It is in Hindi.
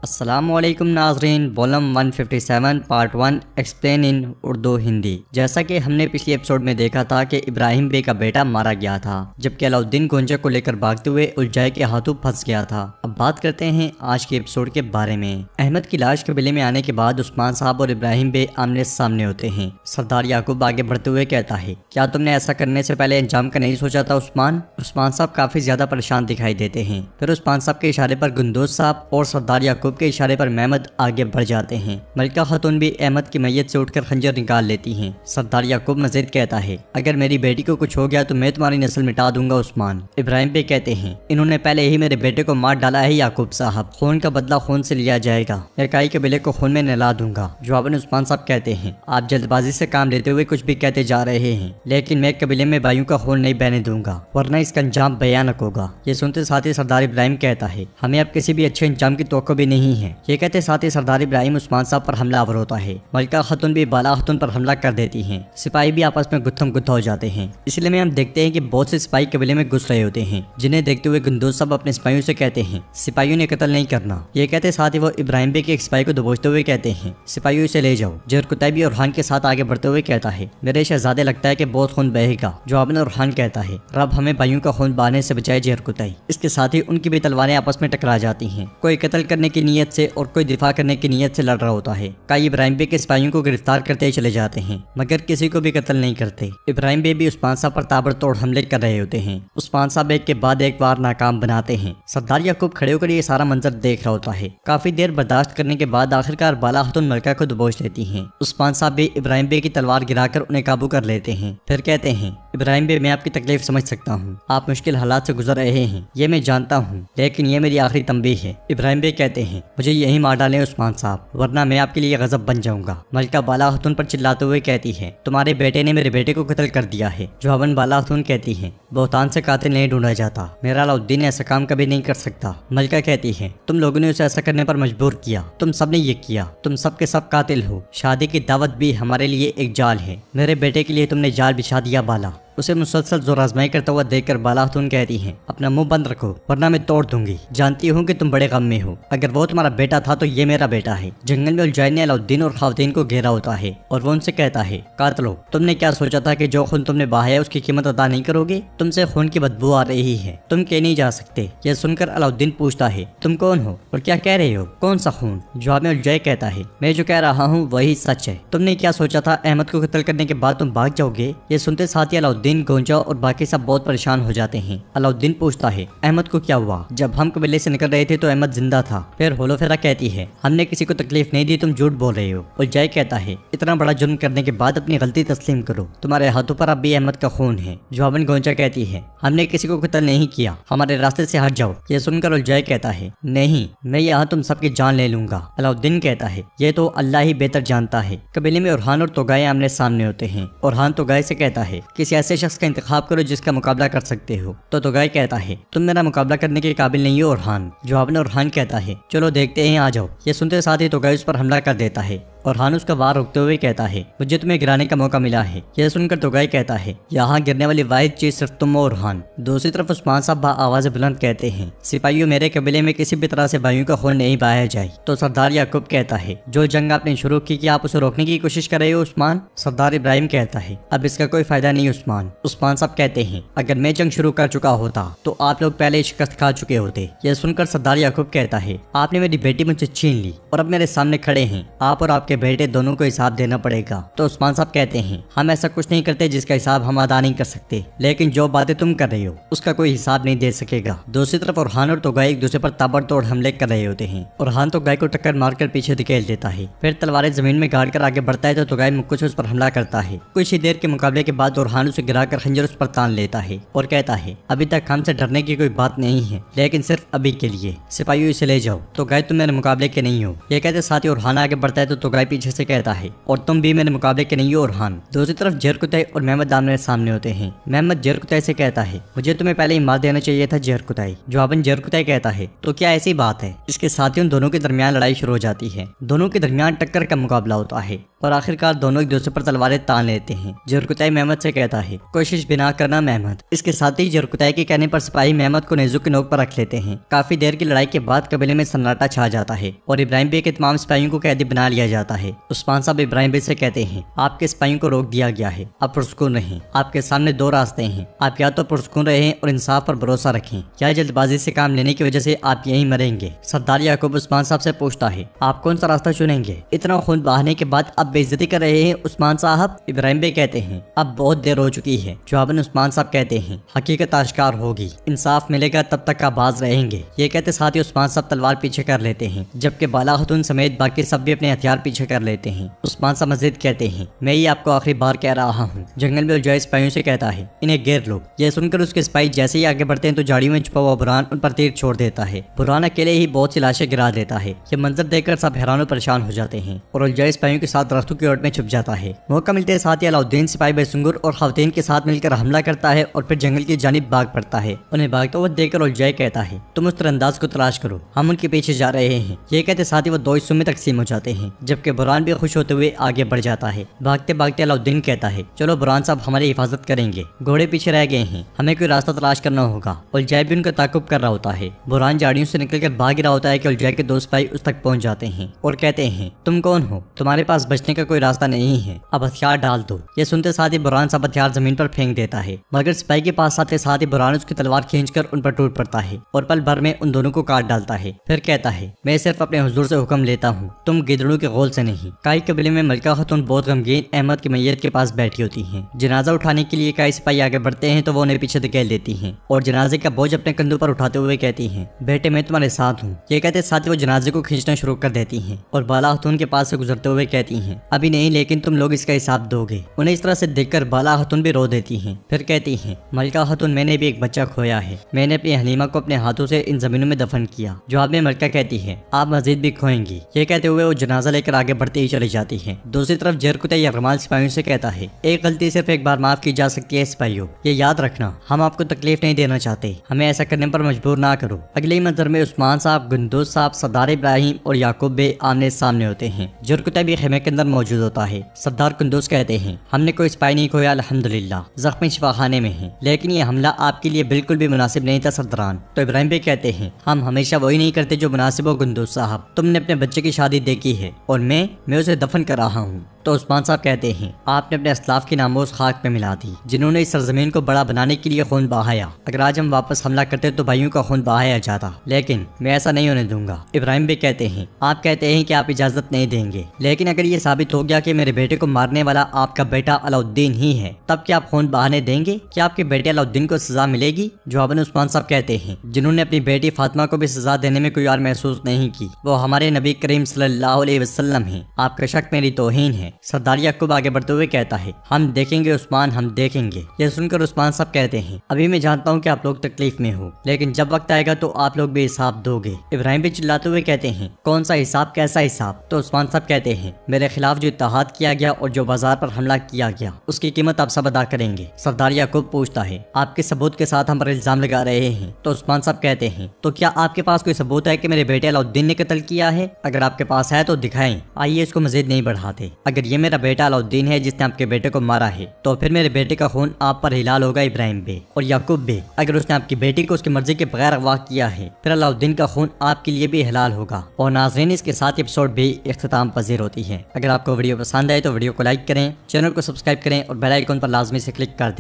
अस्सलामुअलैकुम नाज़रीन, volume 157 part 1 explain in Urdu Hindi. जैसा कि हमने पिछले एपिसोड में देखा था कि इब्राहिम बे का बेटा मारा गया था, जबकि अलाउद्दीन गोंजा को लेकर भागते हुए उलझाई के हाथों फंस गया था। अब बात करते हैं आज के एपिसोड के बारे में। अहमद की लाश कबीले में आने के बाद उस्मान साहब और इब्राहिम बे आमने सामने होते हैं। सरदार याकूब आगे बढ़ते हुए कहता है, क्या तुमने ऐसा करने से पहले अंजाम का नहीं सोचा था उस्मान? उस्मान साहब काफी ज्यादा परेशान दिखाई देते हैं। फिर उस्मान साहब के इशारे पर गुंदोज साहब और सरदार याकूब के इशारे पर महमद आगे बढ़ जाते हैं। मलिका खातून भी अहमद की मैयत से उठकर खंजर निकाल लेती हैं। सरदार याकूब मजीद कहता है, अगर मेरी बेटी को कुछ हो गया तो मैं तुम्हारी नस्ल मिटा दूंगा उस्मान। इब्राहिम बे कहते हैं, इन्होंने पहले ही मेरे बेटे को मार डाला है याकूब साहब, खून का बदला खून से लिया जाएगा। इकाई कबीले को खून में नहला दूंगा। जवाबन उस्मान साहब कहते हैं, आप जल्दबाजी से काम लेते हुए कुछ भी कहते जा रहे हैं, लेकिन मैं कबीले में भाइयों का खून नहीं बहने दूंगा, वरना इसका अंजाम भयानक होगा। ये सुनते साथ ही सरदार इब्राहिम कहता है, हमें अब किसी भी अच्छे अंजाम की तवक्को भी नहीं है। ये कहते साथ ही सरदार इब्राहिम उस्मान साहब पर हमलावर होता है। मलिका खातून भी बाला खातून पर हमला कर देती हैं। सिपाही भी आपस में गुत्थम गुत्था हो जाते हैं। इसलिए में हम देखते हैं कि बहुत से सिपाही कबीले में घुस रहे होते हैं, जिन्हें देखते हुए गुंदोज साहब अपने सिपाहियों से कहते हैं, सिपाहियों ने कत्ल नहीं करना। ये कहते साथ ही वो इब्राहिम बे के एक सिपाही को दबोचते हुए कहते हैं, सिपाहियों से ले जाओ। जर कुतैबी और खान के साथ आगे बढ़ते हुए कहता है, मेरे शहजादे लगता है कि बहुत खून बहेगा। जवाबन और खान कहता है, रब हमें भाइयों का खून बहाने से बचाए जहर कुतई। इसके साथ ही उनकी भी तलवारें आपस में टकरा जाती हैं। कोई कत्ल करने की नीयत से और कोई दिफा करने की नीयत से लड़ रहा होता है। कई इब्राहिम बे के सिपाहियों को गिरफ्तार करते ही चले जाते हैं, मगर किसी को भी कत्ल नहीं करते। इब्राहिम बे भी उस्मान साहब पर ताबड़तोड़ हमले कर रहे होते हैं। उस्मान साहब एक के बाद एक बार नाकाम बनाते हैं। सरदार याकूब खड़े होकर ये सारा मंजर देख रहा होता है। काफी देर बर्दाश्त करने के बाद आखिरकार बाला खातून मलिका को दबोच लेती हैं। उस्मान साहब भी इब्राहिम बे की तलवार गिराकर उन्हें काबू कर लेते हैं। फिर कहते हैं, इब्राहिम बे, मैं आपकी तकलीफ समझ सकता हूँ, आप मुश्किल हालात से गुजर रहे हैं, ये मैं जानता हूँ, लेकिन ये मेरी आखिरी तंबीह है। इब्राहिम बे कहते हैं, मुझे यही मार डालें उस्मान साहब, वरना मैं आपके लिए गजब बन जाऊंगा। मलिका बाला खातून पर चिल्लाते हुए कहती है, तुम्हारे बेटे ने मेरे बेटे को कत्ल कर दिया है। जवाबन बाला खातून कहती है, बहुतान से कातिल नहीं ढूंढा जाता, मेरा अलाउद्दीन ऐसा काम कभी नहीं कर सकता। मलिका कहती है, तुम लोगों ने उसे ऐसा करने पर मजबूर किया, तुम सब ने ये किया, तुम सब के सब कातिल हो। शादी की दावत भी हमारे लिए एक जाल है, मेरे बेटे के लिए तुमने जाल बिछा दिया बाला। उसे मुसलसल जोर आजमाई करता हुआ देखकर बाला खातून कहती हैं, अपना मुंह बंद रखो वरना मैं तोड़ दूंगी। जानती हूँ कि तुम बड़े गम में हो, अगर वो तुम्हारा बेटा था तो ये मेरा बेटा है। जंगल में उलझाई ने अलाउद्दीन और खातून को घेरा होता है और वो उनसे कहता है, कातलो, तुमने क्या सोचा था कि जो खून तुमने बहाया है उसकी कीमत अदा नहीं करोगे? तुमसे खून की बदबू आ रही है, तुम कह नहीं जा सकते। यह सुनकर अलाउद्दीन पूछता है, तुम कौन हो और क्या कह रहे हो? कौन सा खून? जवाब में उलझाई कहता है, मैं जो कह रहा हूँ वही सच है। तुमने क्या सोचा था अहमद को कत्ल करने के बाद तुम भाग जाओगे? ये सुनते साथ ही अलाउद्दीन, गोंजा और बाकी सब बहुत परेशान हो जाते हैं। अलाउद्दीन पूछता है, अहमद को क्या हुआ? जब हम कबीले से निकल रहे थे तो अहमद जिंदा था। फिर होलोफेरा कहती है, हमने किसी को तकलीफ नहीं दी, तुम झूठ बोल रहे हो। उलझाई कहता है, इतना बड़ा जुर्म करने के बाद अपनी गलती तस्लीम करो, तुम्हारे हाथों पर अब भी अहमद का खून है। जवाबन गोंजा कहती है, हमने किसी को कत्ल नहीं किया, हमारे रास्ते से हट जाओ। ये सुनकर उलझाई कहता है, नहीं, मैं यहाँ तुम सबकी जान ले लूंगा। अलाउद्दीन कहता है, ये तो अल्लाह ही बेहतर जानता है। कबीले में ओरहान और तोगाए आमने सामने होते हैं। ओरहान तोगाए से कहता है, किसी ऐसे शख्स का इंतखाब करो जिसका मुकाबला कर सकते हो। तो तोगाई कहता है, तुम मेरा मुकाबला करने के काबिल नहीं हो ओरहान। जवाब में ओरहान कहता है, चलो देखते हैं, आ जाओ। ये सुनते साथ ही तोगाई उस पर हमला कर देता है। ओरहान उसका वार रोकते हुए कहता है, मुझे तुम्हें गिराने का मौका मिला है। यह सुनकर तोगाई कहता है, यहाँ गिरने वाली वाहिद चीज सिर्फ तुम हो ओरहान। दूसरी तरफ उस्मान साहब आवाज बुलंद कहते हैं, सिपाहियों, मेरे कबीले में किसी भी तरह से भाइयों का खून नहीं बहाया जाए। तो सरदार याकूब कहता है, जो जंग आपने शुरू की, क्या आप उसे रोकने की कोशिश कर रहे हो उस्मान? सरदार इब्राहिम कहता है, अब इसका कोई फायदा नहीं उस्मान। उस्मान साहब कहते हैं, अगर मैं जंग शुरू कर चुका होता तो आप लोग पहले शिकस्त खा चुके होते। यह सुनकर सरदार याकूब कहता है, आपने मेरी बेटी मुझसे छीन ली और अब मेरे सामने खड़े हैं, आप और आपके बेटे दोनों को हिसाब देना पड़ेगा। तो उस्मान साहब कहते हैं, हम ऐसा कुछ नहीं करते जिसका हिसाब हम अदा नहीं कर सकते, लेकिन जो बातें तुम कर रहे हो उसका कोई हिसाब नहीं दे सकेगा। दूसरी तरफ ओरहान और तोगाई एक दूसरे पर ताबड़तोड़ हमले कर रहे होते हैं। ओरहान तोगाई को टक्कर मारकर पीछे धकेल देता है, फिर तलवारें जमीन में गाड़ कर आगे बढ़ता है तो तोगाई मुक्के से उस पर हमला करता है। कुछ ही देर के मुकाबले के बाद ओरहान उसे गिराकर खंजर उस पर तान लेता है और कहता है, अभी तक हमसे डरने की कोई बात नहीं है, लेकिन सिर्फ अभी के लिए। सिपाहियों, इसे ले जाओ, तोगाई तुम मेरे मुकाबले के नहीं हो। ये कहते साथ ही ओरहान आगे बढ़ता है तो तोगाई पीछे से कहता है, और तुम भी मेरे मुकाबले के नहीं हो ओरहान। दूसरी तरफ जहर कुतई और महमद आमने सामने होते हैं। महमद जहर कुतई से कहता है, मुझे तुम्हें पहले ही मार देना चाहिए था जहर कुतई। जवाबन जहर कुतई कहता है, तो क्या ऐसी बात है? इसके साथ ही उन दोनों के दरमियान लड़ाई शुरू हो जाती है। दोनों के दरमियान टक्कर का मुकाबला होता है। और आखिरकार दोनों एक दूसरे पर तलवारें तान लेते हैं। जरकुतई मेहमद से कहता है कोशिश भी ना करना मेहमद। इसके साथ ही जरकुतई के कहने पर सिपाही मेहमद को नेज़ुक की नोक पर रख लेते हैं। काफी देर की लड़ाई के बाद कबीले में सन्नाटा छा जाता है और इब्राहिम बे के तमाम सिपाहियों को कैदी बना लिया जाता है। उस्मान साहब इब्राहिम बे से कहते हैं आपके सिपाहियों को रोक दिया गया है, आप पुरसुकून रहें। आपके सामने दो रास्ते हैं, आप या तो पुरसुकून रहें और इंसाफ पर भरोसा रखें, या जल्दबाजी से काम लेने की वजह से आप यहीं मरेंगे। सरदार याकूब उस्मान साहब से पूछता है आप कौन सा रास्ता चुनेंगे? इतना खून बहाने के बाद अब बेइज्जती कर रहे हैं उस्मान साहब? इब्राहिम बे कहते हैं अब बहुत देर हो चुकी है। जवाबन उस्मान साहब कहते हैं हकीकत आश्कार होगी, इंसाफ मिलेगा तब तक आप बाज रहेंगे। ये कहते साथ ही उस्मान साहब तलवार पीछे कर लेते हैं, जबकि बाला खतून समेत बाकी सब भी अपने हथियार पीछे कर लेते हैं। उस्मान साहब मजीद कहते हैं मैं ये आपको आखिरी बार कह रहा हूँ। जंगल में उलझाए सिपाहियों से कहता है इन्हें घेर लो। यह सुनकर उसके सिपाही जैसे ही आगे बढ़ते हैं तो झाड़ियों में छुपा हुआ बुरहान उन पर तीर छोड़ देता है। बुरहान अकेले ही बहुत सी लाशें गिरा देता है। ये मंजर देखकर सब हैरान और परेशान हो जाते हैं और उलझाए सिपाहियों के साथ दरख्तों की ओट में छुप जाता है। मौका मिलते साथ ही अलाउद्दीन सिपाही बेसुंगुर और खवातीन के साथ मिलकर हमला करता है और फिर जंगल की जानिब भाग पड़ता है। उन्हें भागते हुए देखकर उलझाए कहता है तुम उस तरंदाज को तलाश करो, हम उनके पीछे जा रहे हैं। ये कहते साथ ही वो दो हिस्सों में तकसीम हो जाते हैं, जबकि बुरहान भी खुश होते हुए आगे बढ़ जाता है। भागते भागते अलाउद्दीन कहता है चलो बुरहान साहब हमारी हिफाजत करेंगे, घोड़े पीछे रह गए हैं, हमें कोई रास्ता तलाश करना होगा। उलझाए भी उनका ताकुब कर रहा होता है। बुरहान झाड़ियों से निकलकर भाग रहा होता है कि उलझाए के दो सिपाही उस तक पहुंच जाते हैं और कहते हैं तुम कौन हो? तुम्हारे पास बचने का कोई रास्ता नहीं है, अब हथियार डाल दो। ये सुनते साथ ही बुरहान साहब हथियार जमीन पर फेंक देता है, मगर सिपाही के पास आते साथ ही बुरहान उसकी तलवार खींचकर उन पर टूट पड़ता है और पल भर में उन दोनों को काट डालता है। फिर कहता है मैं सिर्फ अपने हुजूर से हुक्म लेता हूँ, तुम गिदड़ों के गोल से नहीं। काई कबीले में मलका खातून बहुत गमगीन अहमद की मैयत के पास बैठी होती हैं। जनाजा उठाने के लिए काई सिपाही आगे बढ़ते हैं तो वो उन्हें पीछे धकेल देती हैं और जनाजे का बोझ अपने कंधों पर उठाते हुए कहती हैं बेटे मैं तुम्हारे साथ हूँ। ये कहते साथ ही वो जनाजे को खींचना शुरू कर देती हैं और बाला खातून के पास से गुजरते हुए कहती हैं अभी नहीं, लेकिन तुम लोग इसका हिसाब दोगे। उन्हें इस तरह से देखकर बाला खातून भी रो देती हैं। फिर कहती हैं मलका खातून मैंने भी एक बच्चा खोया है, मैंने अपनी हलीमा को अपने हाथों से इन जमीनों में दफन किया। जवाब में मलका कहती है आप मजीद भी खोएंगी। ये कहते हुए वो जनाजा लेकर आगे बढ़ते ही चली जाती है। दूसरी तरफ जरकुतई यरगमाल सिपाहियों से कहता है एक गलती सिर्फ एक बार माफ की जा सकती है सिपाहियों, ये याद रखना, हम आपको तकलीफ नहीं देना चाहते, हमें ऐसा करने पर मजबूर ना करो। अगले मंजर में उस्मान साहब, गुंदूज साहब, सरदार इब्राहिम और याकूब बे आमने सामने होते हैं। जरकुतई भी खेमे के अंदर मौजूद होता है। सरदार कुंदूज कहते हैं हमने कोई सिपाही नहीं खोया अल्हम्दुलिल्लाह, जख्मी शिफाखाने में हैं, लेकिन ये हमला आपके लिए बिल्कुल भी मुनासिब नहीं था सरदारान। तो इब्राहिम बे कहते हैं हम हमेशा वही नहीं करते जो मुनासिब हो गुंदूज साहब, तुमने अपने बच्चे की शादी देखी है और मैं उसे दफन कर रहा हूँ। तो उस्मान साहब कहते हैं आपने अपने असलाफ की नामोज खाक में मिला दी, जिन्होंने इस सरजमीन को बड़ा बनाने के लिए खून बहाया। अगर आज हम वापस हमला करते तो भाइयों का खून बहाया जाता, लेकिन मैं ऐसा नहीं होने दूंगा। इब्राहिम भी कहते हैं आप कहते हैं कि आप इजाजत नहीं देंगे, लेकिन अगर ये साबित हो गया कि मेरे बेटे को मारने वाला आपका बेटा अलाउद्दीन ही है, तब क्या आप खून बहाने देंगे? क्या आपके बेटे अलाउद्दीन को सजा मिलेगी? जवाबन उस्मान साहब कहते हैं जिन्होंने अपनी बेटी फातिमा को भी सजा देने में कोई यार महसूस नहीं की, वो हमारे नबी करीम सल्लल्लाहु अलैहि वसल्लम हैं। आपका शक मेरी तौहीन है। सरदार याकूब आगे बढ़ते हुए कहता है हम देखेंगे उस्मान, हम देखेंगे। यह सुनकर उस्मान साहब कहते हैं अभी मैं जानता हूँ कि आप लोग तकलीफ में हो, लेकिन जब वक्त आएगा तो आप लोग भी हिसाब दोगे। इब्राहिम भी चिल्लाते हुए कहते हैं कौन सा हिसाब, कैसा हिसाब? तो उस्मान साहब कहते हैं मेरे खिलाफ जो इत्तेहाद किया गया और जो बाजार पर हमला किया गया उसकी कीमत आप सब अदा करेंगे। सरदार याकूब पूछता है आपके सबूत के साथ हम पर इल्जाम लगा रहे हैं? तो उस्मान साहब कहते हैं तो क्या आपके पास कोई सबूत है कि मेरे बेटे अलाउद्दीन ने कत्ल किया है? अगर आपके पास है तो दिखाएं। आइए इसको मजीद नहीं बढ़ाते। अगर ये मेरा बेटा अलाउद्दीन है जिसने आपके बेटे को मारा है, तो फिर मेरे बेटे का खून आप पर हिलाल होगा इब्राहिम बे और याकूब बे। अगर उसने आपकी बेटी को उसकी मर्जी के बगैर अगवा किया है, फिर अलाउद्दीन का खून आपके लिए भी हिलाल होगा। और नाज़रीन इसके साथ एपिसोड भी इख्तिताम पजीर होती है। अगर आपको वीडियो पसंद आए तो वीडियो को लाइक करें, चैनल को सब्सक्राइब करें और बेल आइकन पर लाजमी से क्लिक कर दें।